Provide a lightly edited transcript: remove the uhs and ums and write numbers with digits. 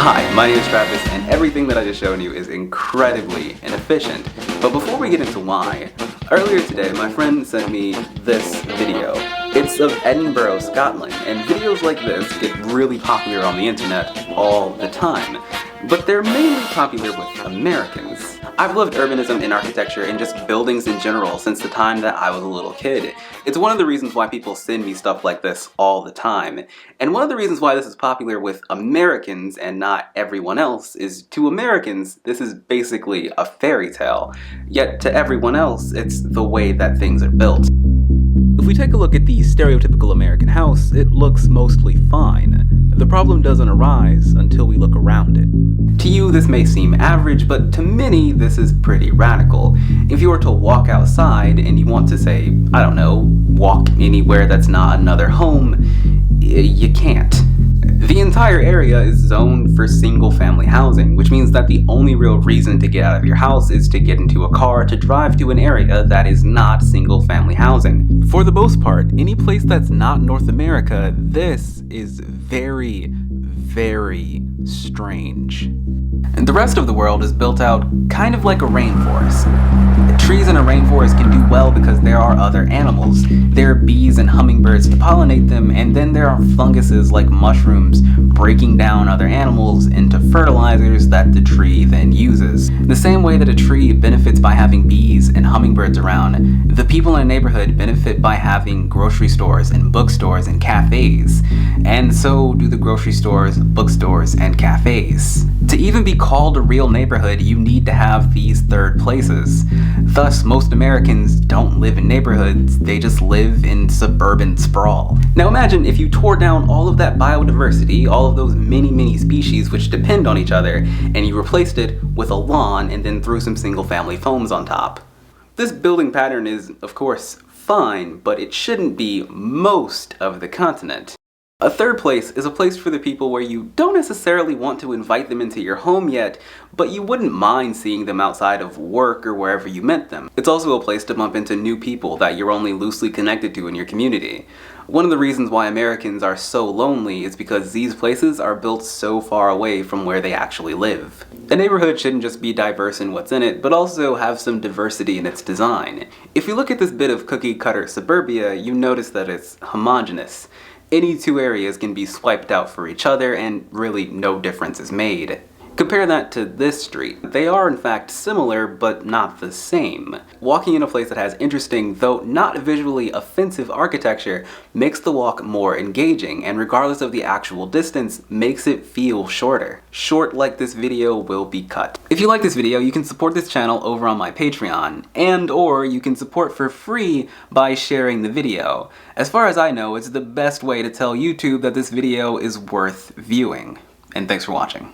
Hi, my name is Travis, and everything that I just shown you is incredibly inefficient. But before we get into why, earlier today my friend sent me this video. It's of Edinburgh, Scotland, and videos like this get really popular on the internet all the time. But they're mainly popular with Americans. I've loved urbanism in architecture and just buildings in general since the time that I was a little kid. It's one of the reasons why people send me stuff like this all the time. And one of the reasons why this is popular with Americans and not everyone else is, to Americans, this is basically a fairy tale. Yet to everyone else, it's the way that things are built. If we take a look at the stereotypical American house, it looks mostly fine. The problem doesn't arise until we look around it. To you, this may seem average, but to many, this is pretty radical. If you were to walk outside and you want to say, I don't know, walk anywhere that's not another home, you can't. The entire area is zoned for single-family housing, which means that the only real reason to get out of your house is to get into a car to drive to an area that is not single-family housing. For the most part, any place that's not North America, this is very, very strange. And the rest of the world is built out kind of like a rainforest. Trees in a rainforest can do well because there are other animals. There are bees and hummingbirds to pollinate them, and then there are funguses like mushrooms breaking down other animals into fertilizers that the tree then uses. The same way that a tree benefits by having bees and hummingbirds around, the people in a neighborhood benefit by having grocery stores and bookstores and cafes. And so do the grocery stores, bookstores, and cafes. To even be called a real neighborhood, you need to have these third places. Thus, most Americans don't live in neighborhoods, they just live in suburban sprawl. Now imagine if you tore down all of that biodiversity, all of those many species which depend on each other, and you replaced it with a lawn and then threw some single-family homes on top. This building pattern is, of course, fine, but it shouldn't be most of the continent. A third place is a place for the people where you don't necessarily want to invite them into your home yet, but you wouldn't mind seeing them outside of work or wherever you met them. It's also a place to bump into new people that you're only loosely connected to in your community. One of the reasons why Americans are so lonely is because these places are built so far away from where they actually live. A neighborhood shouldn't just be diverse in what's in it, but also have some diversity in its design. If you look at this bit of cookie-cutter suburbia, you notice that it's homogeneous. Any two areas can be swiped out for each other, and really no difference is made. Compare that to this street. They are in fact similar, but not the same. Walking in a place that has interesting, though not visually offensive architecture makes the walk more engaging, and regardless of the actual distance, makes it feel shorter. Short like this video will be cut. If you like this video, you can support this channel over on my Patreon, and/or you can support for free by sharing the video. As far as I know, it's the best way to tell YouTube that this video is worth viewing. And thanks for watching.